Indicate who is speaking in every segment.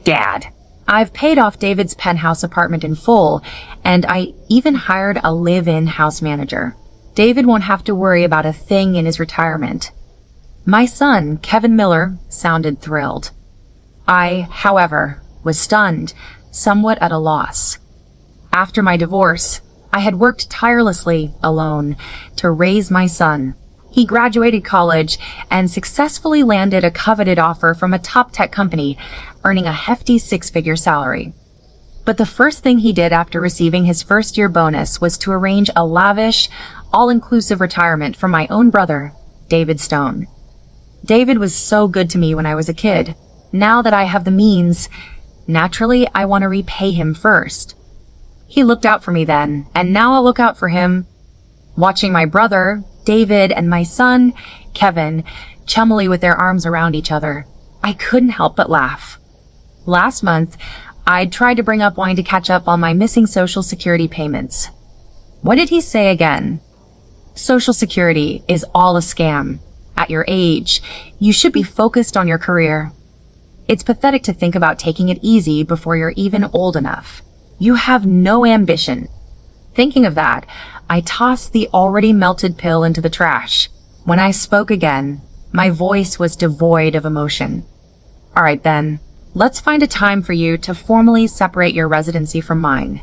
Speaker 1: Dad, I've paid off David's penthouse apartment in full, and I even hired a live-in house manager. David won't have to worry about a thing in his retirement. My son, Kevin Miller, sounded thrilled. I, however, was stunned, somewhat at a loss. After my divorce, I had worked tirelessly, alone, to raise my son. He graduated college and successfully landed a coveted offer from a top tech company, earning a hefty six-figure salary. But the first thing he did after receiving his first-year bonus was to arrange a lavish, all-inclusive retirement for my own brother, David Stone. David was so good to me when I was a kid. Now that I have the means, naturally, I want to repay him first. He looked out for me then, and now I'll look out for him. Watching my brother, David, and my son, Kevin, chummily with their arms around each other, I couldn't help but laugh. Last month, I'd tried to bring up wanting to catch up on my missing Social Security payments. What did he say again? Social Security is all a scam. At your age, you should be focused on your career. It's pathetic to think about taking it easy before you're even old enough. You have no ambition. Thinking of that, I tossed the already melted pill into the trash. When I spoke again, my voice was devoid of emotion. All right then, let's find a time for you to formally separate your residency from mine.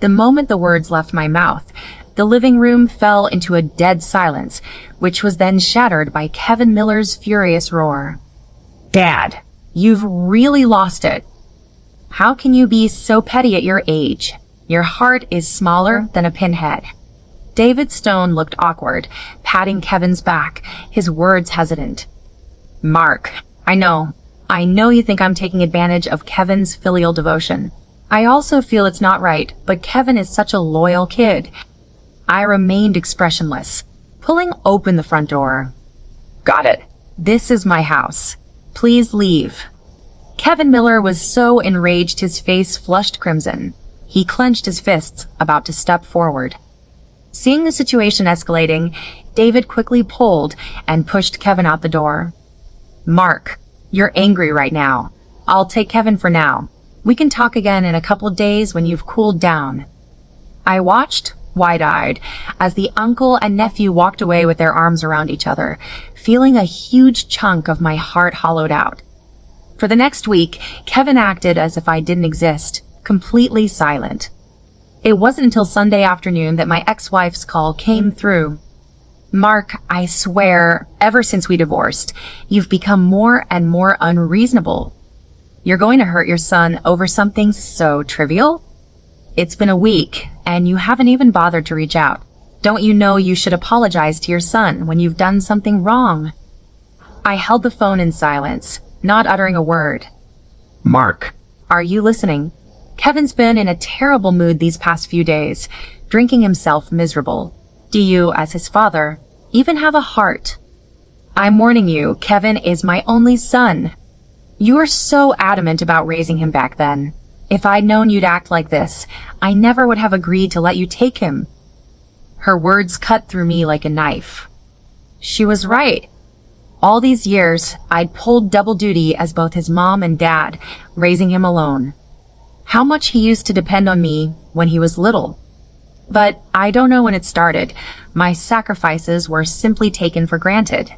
Speaker 1: The moment the words left my mouth, the living room fell into a dead silence, which was then shattered by Kevin Miller's furious roar. Dad, you've really lost it. How can you be so petty at your age? Your heart is smaller than a pinhead. David Stone looked awkward, patting Kevin's back, his words hesitant. Mark, I know you think I'm taking advantage of Kevin's filial devotion. I also feel it's not right, but Kevin is such a loyal kid. I remained expressionless, pulling open the front door. Got it. This is my house. Please leave. Kevin Miller was so enraged his face flushed crimson. He clenched his fists, about to step forward. Seeing the situation escalating, David quickly pulled and pushed Kevin out the door. Mark, you're angry right now. I'll take Kevin for now. We can talk again in a couple of days when you've cooled down. I watched, wide-eyed, as the uncle and nephew walked away with their arms around each other, feeling a huge chunk of my heart hollowed out. For the next week, Kevin acted as if I didn't exist, completely silent. It wasn't until Sunday afternoon that my ex-wife's call came through. Mark, I swear, ever since we divorced, you've become more and more unreasonable. You're going to hurt your son over something so trivial? It's been a week, and you haven't even bothered to reach out. Don't you know you should apologize to your son when you've done something wrong? I held the phone in silence, not uttering a word.
Speaker 2: Mark.
Speaker 1: Are you listening? Kevin's been in a terrible mood these past few days, drinking himself miserable. Do you, as his father, even have a heart? I'm warning you, Kevin is my only son. You were so adamant about raising him back then. If I'd known you'd act like this, I never would have agreed to let you take him. Her words cut through me like a knife. She was right. All these years, I'd pulled double duty as both his mom and dad, raising him alone. How much he used to depend on me when he was little. But I don't know when it started. My sacrifices were simply taken for granted.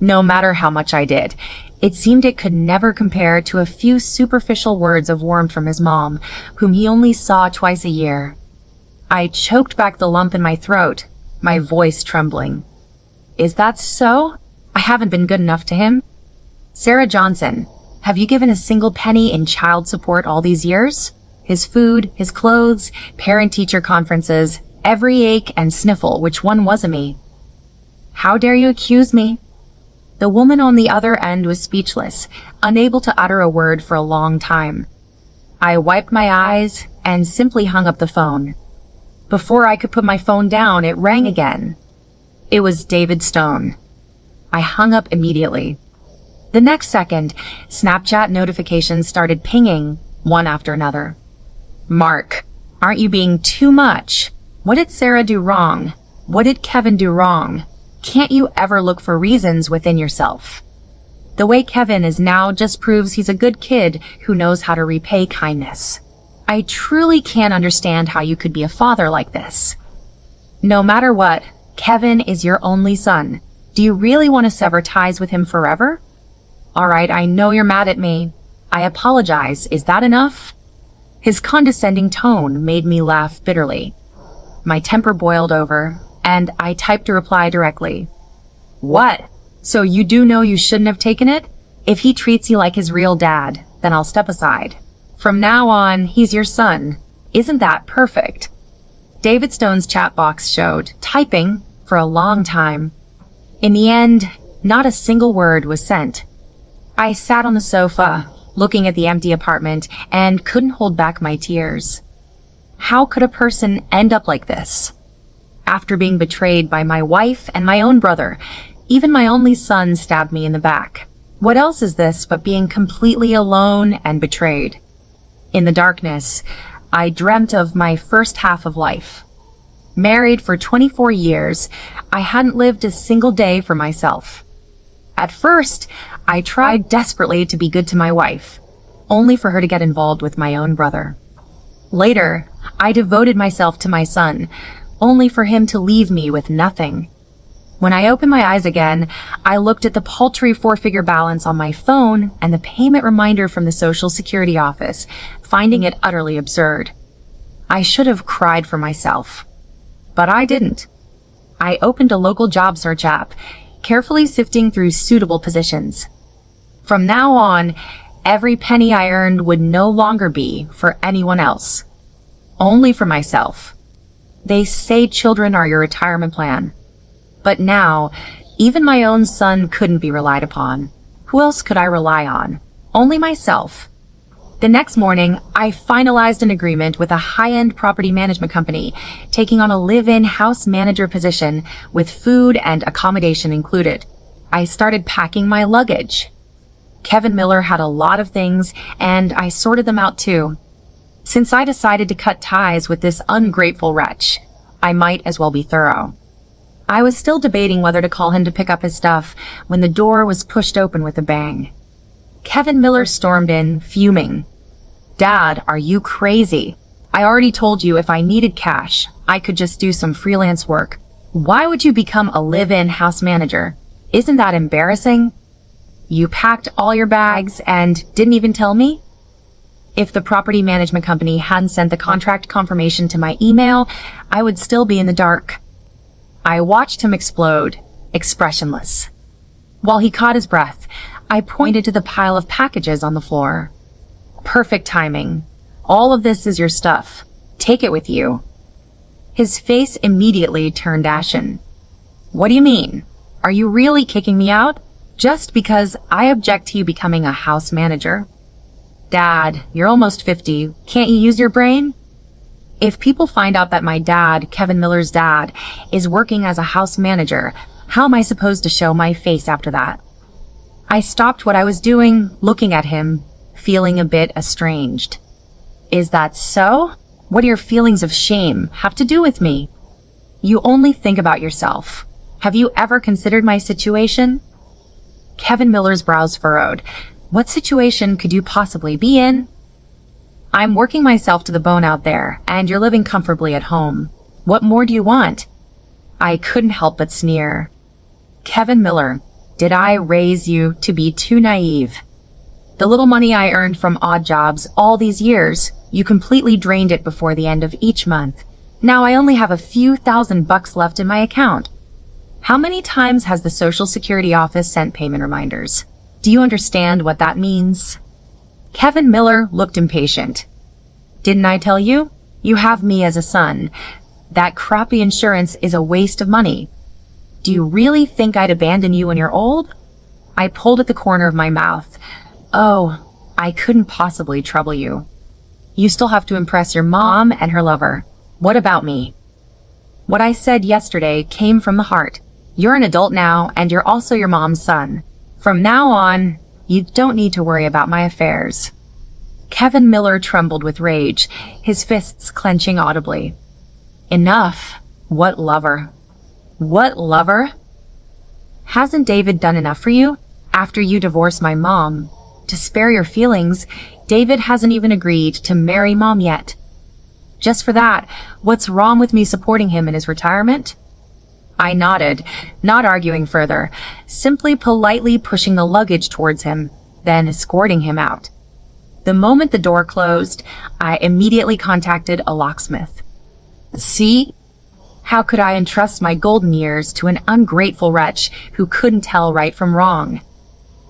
Speaker 1: No matter how much I did, it seemed it could never compare to a few superficial words of warmth from his mom, whom he only saw twice a year. I choked back the lump in my throat, my voice trembling. Is that so? I haven't been good enough to him? Sarah Johnson, have you given a single penny in child support all these years? His food, his clothes, parent-teacher conferences, every ache and sniffle, which one wasn't me? How dare you accuse me? The woman on the other end was speechless, unable to utter a word for a long time. I wiped my eyes and simply hung up the phone. Before I could put my phone down, it rang again. It was David Stone. I hung up immediately. The next second, Snapchat notifications started pinging, one after another. Mark, aren't you being too much? What did Sarah do wrong? What did Kevin do wrong? Can't you ever look for reasons within yourself? The way Kevin is now just proves he's a good kid who knows how to repay kindness. I truly can't understand how you could be a father like this. No matter what, Kevin is your only son. Do you really want to sever ties with him forever? All right, I know you're mad at me. I apologize. Is that enough? His condescending tone made me laugh bitterly. My temper boiled over, and I typed a reply directly. What? So you do know you shouldn't have taken it? If he treats you like his real dad, then I'll step aside. From now on, he's your son. Isn't that perfect? David Stone's chat box showed, typing for a long time. In the end, not a single word was sent. I sat on the sofa, looking at the empty apartment, and couldn't hold back my tears. How could a person end up like this? After being betrayed by my wife and my own brother, even my only son stabbed me in the back. What else is this but being completely alone and betrayed? In the darkness, I dreamt of my first half of life. Married for 24 years, I hadn't lived a single day for myself. At first, I tried desperately to be good to my wife, only for her to get involved with my own brother. Later, I devoted myself to my son, only for him to leave me with nothing. When I opened my eyes again, I looked at the paltry 4-figure balance on my phone and the payment reminder from the Social Security office, finding it utterly absurd. I should have cried for myself. But I didn't. I opened a local job search app, carefully sifting through suitable positions. From now on, every penny I earned would no longer be for anyone else. Only for myself. They say children are your retirement plan. But now, even my own son couldn't be relied upon. Who else could I rely on? Only myself. The next morning, I finalized an agreement with a high-end property management company, taking on a live-in house manager position with food and accommodation included. I started packing my luggage. Kevin Miller had a lot of things, and I sorted them out too. Since I decided to cut ties with this ungrateful wretch, I might as well be thorough. I was still debating whether to call him to pick up his stuff when the door was pushed open with a bang. Kevin Miller stormed in, fuming. Dad, are you crazy? I already told you if I needed cash, I could just do some freelance work. Why would you become a live-in house manager? Isn't that embarrassing? You packed all your bags and didn't even tell me? If the property management company hadn't sent the contract confirmation to my email, I would still be in the dark. I watched him explode, expressionless. While he caught his breath, I pointed to the pile of packages on the floor. Perfect timing. All of this is your stuff. Take it with you. His face immediately turned ashen. What do you mean? Are you really kicking me out? Just because I object to you becoming a house manager? Dad, you're almost 50. Can't you use your brain? If people find out that my dad, Kevin Miller's dad, is working as a house manager, how am I supposed to show my face after that? I stopped what I was doing, looking at him, feeling a bit estranged. Is that so? What do your feelings of shame have to do with me? You only think about yourself. Have you ever considered my situation? Kevin Miller's brows furrowed. What situation could you possibly be in? I'm working myself to the bone out there, and you're living comfortably at home. What more do you want? I couldn't help but sneer. Kevin Miller, did I raise you to be too naive? The little money I earned from odd jobs all these years, you completely drained it before the end of each month. Now I only have a few $1,000 left in my account. How many times has the Social Security office sent payment reminders? Do you understand what that means? Kevin Miller looked impatient. Didn't I tell you? You have me as a son. That crappy insurance is a waste of money. Do you really think I'd abandon you when you're old? I pulled at the corner of my mouth. Oh, I couldn't possibly trouble you. You still have to impress your mom and her lover. What about me? What I said yesterday came from the heart. You're an adult now, and you're also your mom's son. From now on, you don't need to worry about my affairs. Kevin Miller trembled with rage, his fists clenching audibly. Enough. What lover? What lover? Hasn't David done enough for you? After you divorced my mom, to spare your feelings, David hasn't even agreed to marry Mom yet. Just for that, what's wrong with me supporting him in his retirement? I nodded, not arguing further, simply politely pushing the luggage towards him, then escorting him out. The moment the door closed, I immediately contacted a locksmith. See? How could I entrust my golden years to an ungrateful wretch who couldn't tell right from wrong?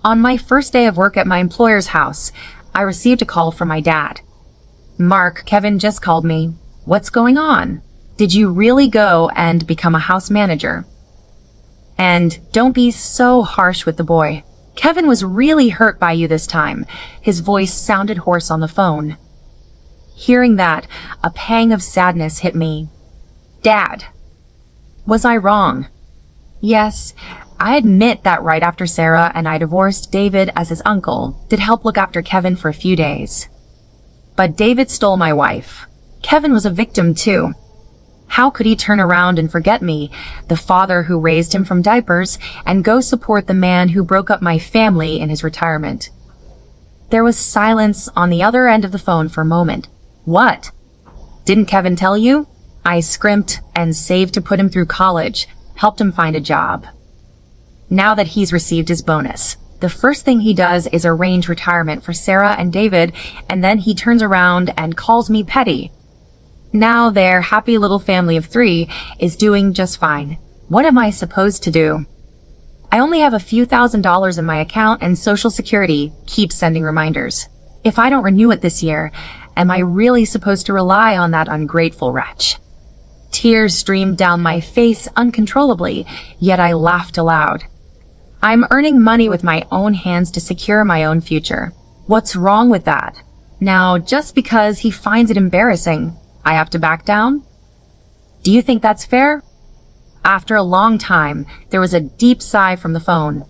Speaker 1: On my first day of work at my employer's house, I received a call from my dad. Mark, Kevin just called me. What's going on? Did you really go and become a house manager? And don't be so harsh with the boy. Kevin was really hurt by you this time. His voice sounded hoarse on the phone. Hearing that, a pang of sadness hit me. Dad, was I wrong? Yes, I admit that right after Sarah and I divorced David as his uncle, did help look after Kevin for a few days. But David stole my wife. Kevin was a victim too. How could he turn around and forget me, the father who raised him from diapers, and go support the man who broke up my family in his retirement? There was silence on the other end of the phone for a moment. What? Didn't Kevin tell you? I scrimped and saved to put him through college, helped him find a job. Now that he's received his bonus, the first thing he does is arrange retirement for Sarah and David, and then he turns around and calls me petty. Now their happy little family of 3 is doing just fine. What am I supposed to do? I only have a few $1,000s in my account, and Social Security keeps sending reminders. If I don't renew it this year, am I really supposed to rely on that ungrateful wretch? Tears streamed down my face uncontrollably, yet I laughed aloud. I'm earning money with my own hands to secure my own future. What's wrong with that? Now, just because he finds it embarrassing, I have to back down? Do you think that's fair? After a long time, there was a deep sigh from the phone.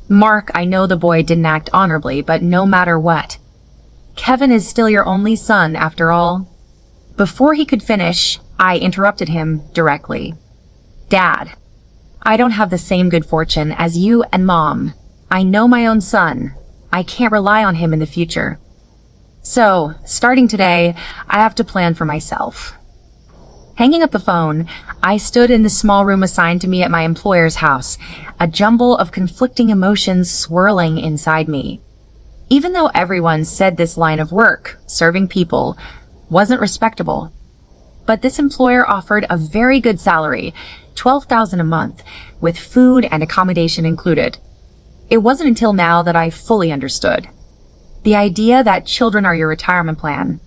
Speaker 1: Mark, I know the boy didn't act honorably, but no matter what, Kevin is still your only son, after all. Before he could finish, I interrupted him directly. Dad, I don't have the same good fortune as you and Mom. I know my own son. I can't rely on him in the future. So, starting today, I have to plan for myself. Hanging up the phone, I stood in the small room assigned to me at my employer's house, a jumble of conflicting emotions swirling inside me. Even though everyone said this line of work, serving people, wasn't respectable, but this employer offered a very good salary, $12,000 a month, with food and accommodation included. It wasn't until now that I fully understood. The idea that children are your retirement plan.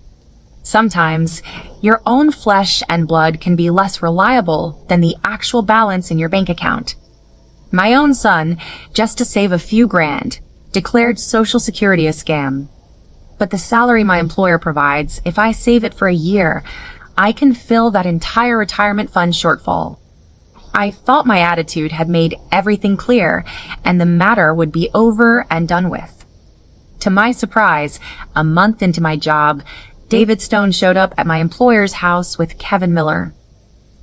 Speaker 1: Sometimes, your own flesh and blood can be less reliable than the actual balance in your bank account. My own son, just to save a few grand, declared Social Security a scam. But the salary my employer provides, if I save it for a year, I can fill that entire retirement fund shortfall. I thought my attitude had made everything clear, and the matter would be over and done with. To my surprise, a month into my job, David Stone showed up at my employer's house with Kevin Miller.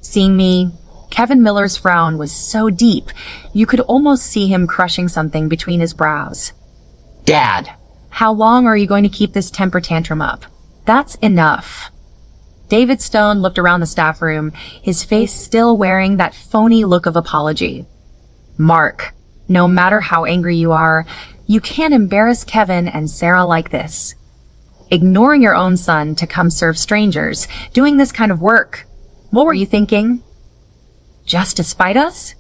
Speaker 1: Seeing me, Kevin Miller's frown was so deep, you could almost see him crushing something between his brows. Dad, how long are you going to keep this temper tantrum up? That's enough. David Stone looked around the staff room, his face still wearing that phony look of apology. Mark, no matter how angry you are, you can't embarrass Kevin and Sarah like this. Ignoring your own son to come serve strangers, doing this kind of work. What were you thinking? Just to spite us?